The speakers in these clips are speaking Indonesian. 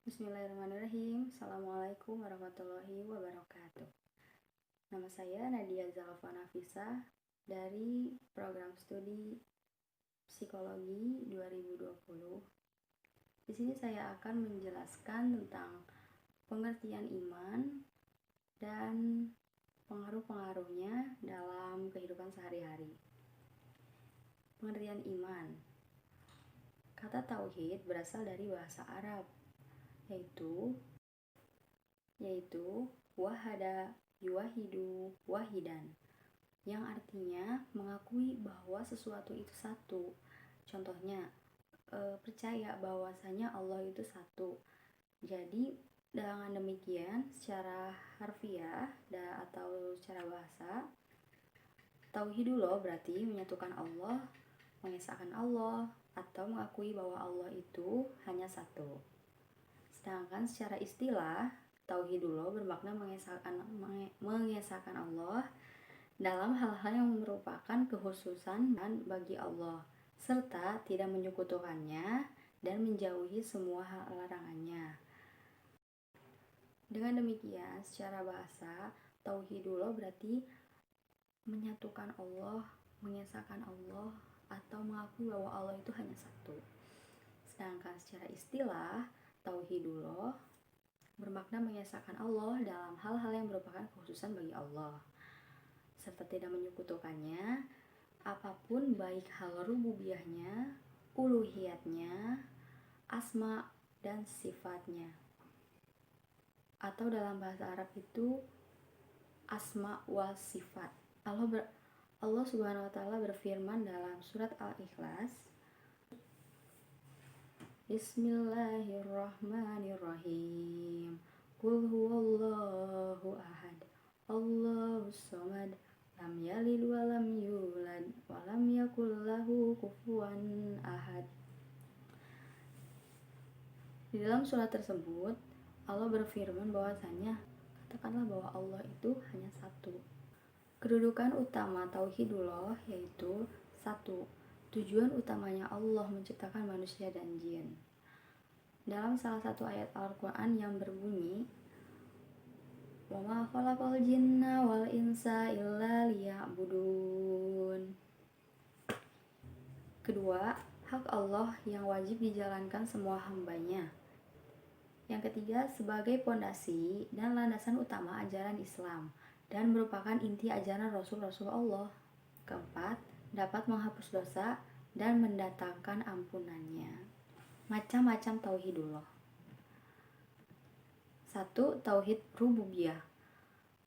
Bismillahirrahmanirrahim. Assalamualaikum warahmatullahi wabarakatuh. Nama saya Nadia Zalfa Nafisa dari program studi Psikologi 2020. Di sini saya akan menjelaskan tentang pengertian iman dan pengaruh-pengaruhnya dalam kehidupan sehari-hari. Pengertian iman. Kata tauhid berasal dari bahasa Arab, yaitu wahada yuwahidu wahidan, yang artinya mengakui bahwa sesuatu itu satu. Contohnya, percaya bahwasanya Allah itu satu. Jadi dengan demikian secara harfiah atau secara bahasa, tauhidullah berarti menyatukan Allah, mengesahkan Allah, atau mengakui bahwa Allah itu hanya satu. Sedangkan secara istilah, tauhidullah bermakna mengesahkan Allah dalam hal-hal yang merupakan kekhususan bagi Allah, serta tidak menyekutukannya dan menjauhi semua hal larangannya. Dengan demikian, secara bahasa, tauhidullah berarti menyatukan Allah, mengesahkan Allah, atau mengakui bahwa Allah itu hanya satu. Sedangkan secara istilah, tauhidullah bermakna mengesahkan Allah dalam hal-hal yang merupakan kekhususan bagi Allah, serta tidak menyekutukannya apapun, baik hal rububiyahnya, uluhiyatnya, asma dan sifatnya, atau dalam bahasa Arab itu asma wa sifat. Allah Subhanahu wa taala berfirman dalam surat Al-Ikhlas, Bismillahirrahmanirrahim. Qul huwallahu ahad, Allahus samad, lam yalid wa lam yulad wa lam yakul lahu kufuwan ahad. Di dalam surat tersebut, Allah berfirman bahwasanya katakanlah bahwa Allah itu hanya satu. Kedudukan utama tauhidullah yaitu satu. Tujuan utamanya Allah menciptakan manusia dan jin. Dalam salah satu ayat Al-Quran yang berbunyi, wa ma khalaqal jinna wal insa illa liya'budun. Kedua, hak Allah yang wajib dijalankan semua hambanya. Yang ketiga, sebagai pondasi dan landasan utama ajaran Islam dan merupakan inti ajaran Rasul-Rasul Allah. Keempat, dapat menghapus dosa dan mendatangkan ampunannya. Macam-macam tauhidullah. 1. Tauhid rububiyah.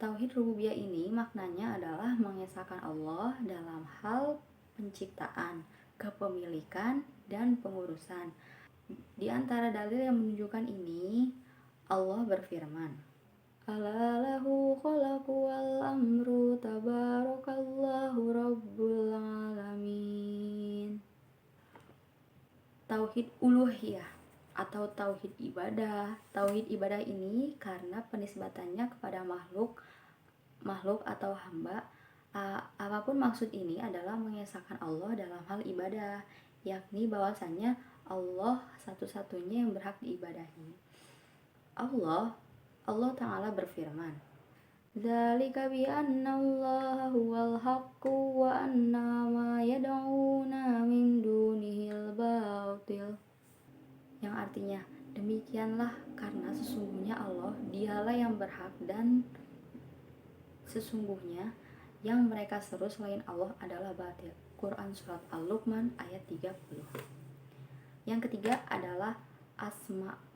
Tauhid rububiyah ini maknanya adalah mengesahkan Allah dalam hal penciptaan, kepemilikan, dan pengurusan. Di antara dalil yang menunjukkan ini, Allah berfirman, Ala lahu khalaqu wal amru tabarakallahu rabbul alamin. Tauhid uluhiyah atau tauhid ibadah. Tauhid ibadah ini karena penisbatannya kepada makhluk atau hamba. Apapun maksud ini adalah mengesahkan Allah dalam hal ibadah, yakni bahwasanya Allah satu-satunya yang berhak diibadahi. Allah Ta'ala berfirman, Dzalika bi anna Allah huwal haqqu wa anna ma yad'una min dunihil batil. Yang artinya, demikianlah karena sesungguhnya Allah dialah yang berhak dan sesungguhnya yang mereka seru selain Allah adalah batil. Quran Surat Al-Luqman ayat 30. Yang ketiga adalah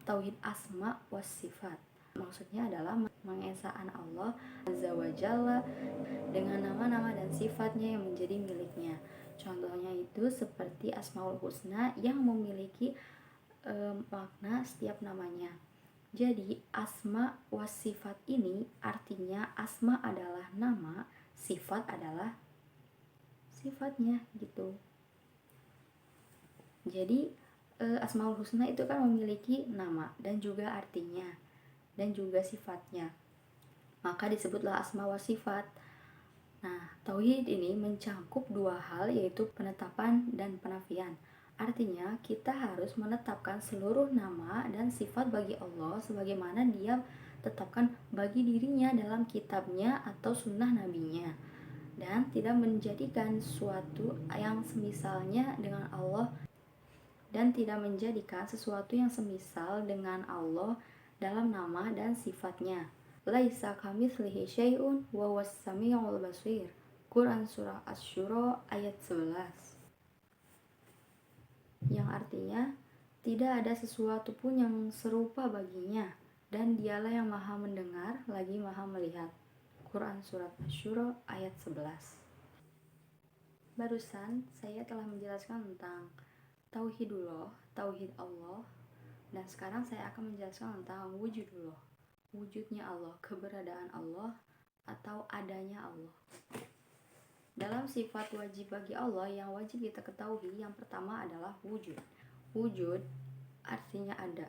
tauhid asma was sifat. Maksudnya adalah mengesahkan Allah Azza wa Jalla dengan nama-nama dan sifatnya yang menjadi miliknya. Contohnya itu seperti Asmaul Husna yang memiliki makna setiap namanya. Jadi asma was sifat ini artinya asma adalah nama, sifat adalah sifatnya gitu. Jadi Asmaul Husna itu kan memiliki nama dan juga artinya dan juga sifatnya, maka disebutlah asma wa sifat. Nah, tauhid ini mencakup dua hal, yaitu penetapan dan penafian. Artinya, kita harus menetapkan seluruh nama dan sifat bagi Allah sebagaimana Dia tetapkan bagi dirinya dalam kitabnya atau sunnah nabinya, dan tidak menjadikan suatu yang semisalnya dengan Allah dan tidak menjadikan sesuatu yang semisal dengan Allah dalam nama dan sifatnya. Laisa kamitslihi syai'un wa huwas samiul basir. Quran surah Asy-Syura ayat 11. Yang artinya tidak ada sesuatu pun yang serupa baginya, dan dialah yang maha mendengar lagi maha melihat. Quran surat Asy-Syura ayat 11. Barusan saya telah menjelaskan tentang tauhidullah, tauhid Allah, dan sekarang saya akan menjelaskan tentang wujudullah, wujudnya Allah, keberadaan Allah atau adanya Allah. Dalam sifat wajib bagi Allah yang wajib kita ketahui, yang pertama adalah wujud. Wujud artinya ada.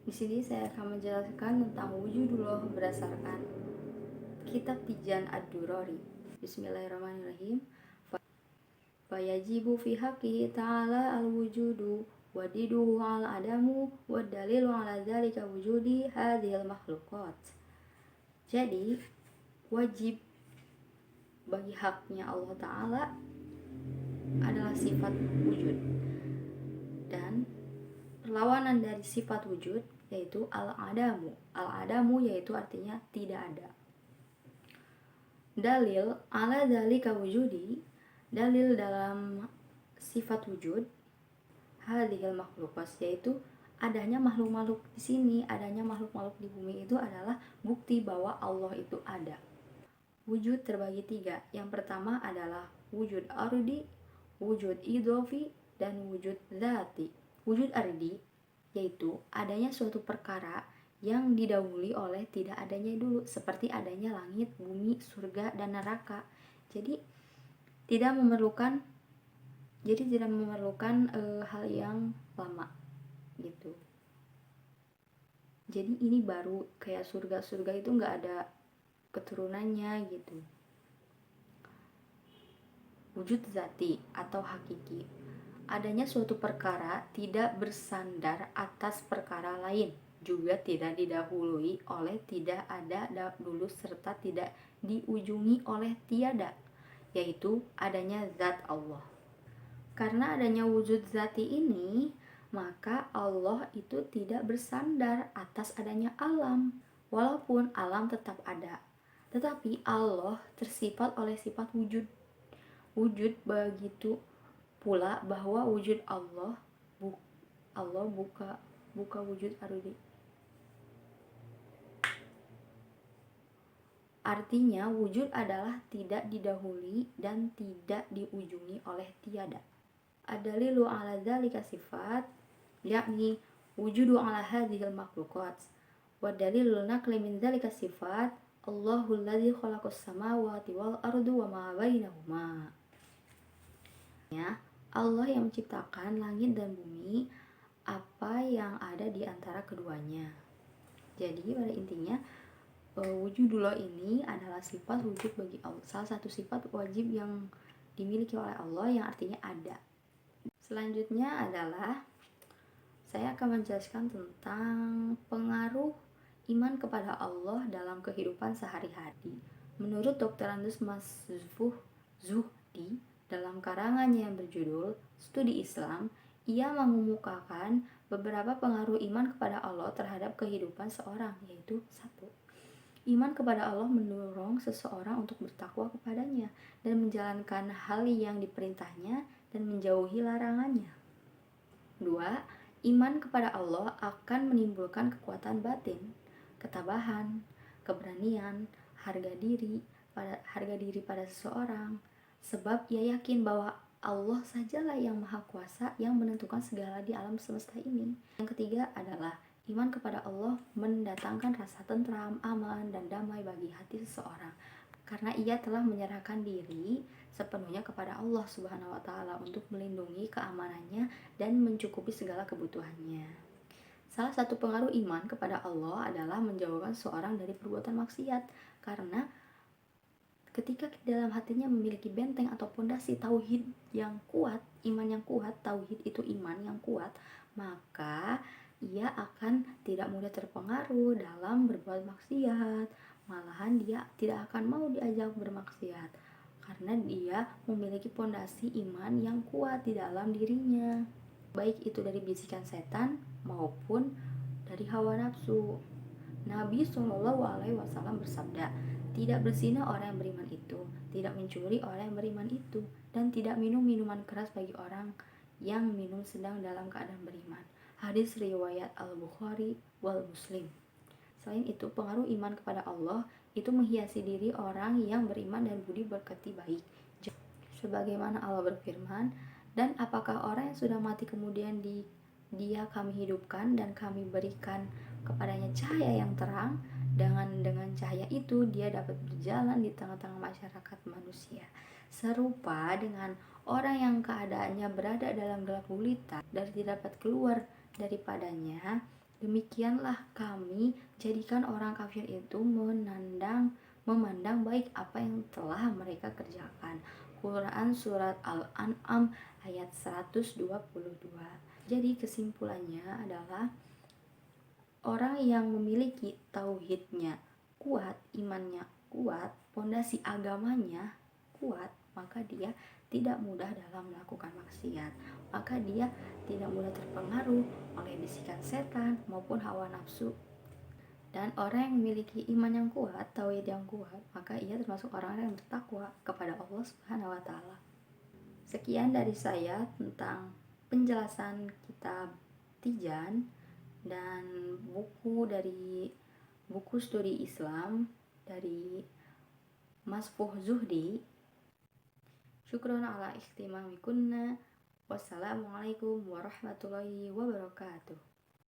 Di sini saya akan menjelaskan tentang wujudullah berdasarkan kitab Tijan Ad-Durari. Bismillahirrahmanirrahim. Fayajibu fi haqqihi ta'ala al-wujudu wa diduhu al-adamu wa dalilu ala dzalika wujudi hadhil makhluqat. Jadi, wajib bagi haknya Allah Ta'ala adalah sifat wujud, dan perlawanan dari sifat wujud yaitu al-adamu. Al-adamu yaitu artinya tidak ada. Dalil ala dzalika wujudi, dalil dalam sifat wujud hadhil makhluqat, yaitu adanya makhluk-makhluk di sini, adanya makhluk-makhluk di bumi itu adalah bukti bahwa Allah itu ada. Wujud terbagi 3. Yang pertama adalah wujud ardi, wujud idhofi, dan wujud dzati. Wujud ardi yaitu adanya suatu perkara yang didahului oleh tidak adanya dulu, seperti adanya langit, bumi, surga, dan neraka. Jadi tidak memerlukan hal yang lama gitu. Jadi ini baru, kayak surga itu nggak ada keturunannya gitu. Wujud zati atau hakiki, adanya suatu perkara tidak bersandar atas perkara lain, juga tidak didahului oleh tidak ada dulu serta tidak diujungi oleh tiada, yaitu adanya zat Allah. Karena adanya wujud zati ini, maka Allah itu tidak bersandar atas adanya alam, walaupun alam tetap ada. Tetapi Allah tersifat oleh sifat wujud. Wujud begitu pula bahwa wujud Allah buka wujud arudi. Artinya wujud adalah tidak didahului dan tidak diujungi oleh tiada. Adalilu ala dzalika sifat, yakni wujudu ala hadhil makhluqat. Wa dalilul naqli min dzalika sifat, Allahul ladzi khalaqas samawati wal ardu wa ma bainahuma. Allah yang menciptakan langit dan bumi, apa yang ada di antara keduanya. Jadi pada intinya wujudullah ini adalah sifat wujud bagi Allah, salah satu sifat wajib yang dimiliki oleh Allah yang artinya ada. Selanjutnya adalah saya akan menjelaskan tentang pengaruh iman kepada Allah dalam kehidupan sehari-hari. Menurut Dr. Andus Masfuh Zuhdi dalam karangannya yang berjudul Studi Islam, ia mengemukakan beberapa pengaruh iman kepada Allah terhadap kehidupan seorang, yaitu 1. Iman kepada Allah mendorong seseorang untuk bertakwa kepadanya dan menjalankan hal yang diperintahnya dan menjauhi larangannya. 2. Iman kepada Allah akan menimbulkan kekuatan batin, ketabahan, keberanian, harga diri pada seseorang, sebab ia yakin bahwa Allah sajalah yang maha kuasa yang menentukan segala di alam semesta ini. Yang ketiga adalah iman kepada Allah mendatangkan rasa tentram, aman, dan damai bagi hati seseorang, karena ia telah menyerahkan diri sepenuhnya kepada Allah Subhanahu wa Ta'ala untuk melindungi keamanannya dan mencukupi segala kebutuhannya. Salah satu pengaruh iman kepada Allah adalah menjauhkan seorang dari perbuatan maksiat, karena ketika dalam hatinya memiliki benteng atau pondasi tauhid yang kuat, iman yang kuat, tauhid itu iman yang kuat, maka ia akan tidak mudah terpengaruh dalam berbuat maksiat. Malahan dia tidak akan mau diajak bermaksiat karena dia memiliki pondasi iman yang kuat di dalam dirinya, baik itu dari bisikan setan maupun dari hawa nafsu. Nabi Shallallahu Alaihi Wasallam bersabda, tidak berzina orang yang beriman itu, tidak mencuri orang yang beriman itu, dan tidak minum minuman keras bagi orang yang minum sedang dalam keadaan beriman. Hadis riwayat Al-Bukhari wal Muslim. Selain itu, pengaruh iman kepada Allah itu menghiasi diri orang yang beriman dan budi berkati baik. Sebagaimana Allah berfirman, dan apakah orang yang sudah mati kemudian dia kami hidupkan dan kami berikan kepadanya cahaya yang terang, dengan cahaya itu dia dapat berjalan di tengah-tengah masyarakat manusia, serupa dengan orang yang keadaannya berada dalam gelap gulita dan tidak dapat keluar daripadanya. Demikianlah kami jadikan orang kafir itu memandang baik apa yang telah mereka kerjakan. Quran Surat Al-An'am ayat 122. Jadi kesimpulannya adalah orang yang memiliki tauhidnya kuat, imannya kuat, pondasi agamanya kuat, maka dia tidak mudah dalam melakukan maksiat, maka dia tidak mudah terpengaruh oleh bisikan setan maupun hawa nafsu. Dan orang yang memiliki iman yang kuat, tauhid yang kuat, maka ia termasuk orang-orang yang bertakwa kepada Allah Subhanahu wa taala. Sekian dari saya tentang penjelasan kitab Tijan dan dari buku studi Islam dari Mas Fuh Zuhdi. Syukron ala ikhtimamikunna. Wassalamualaikum warahmatullahi wabarakatuh.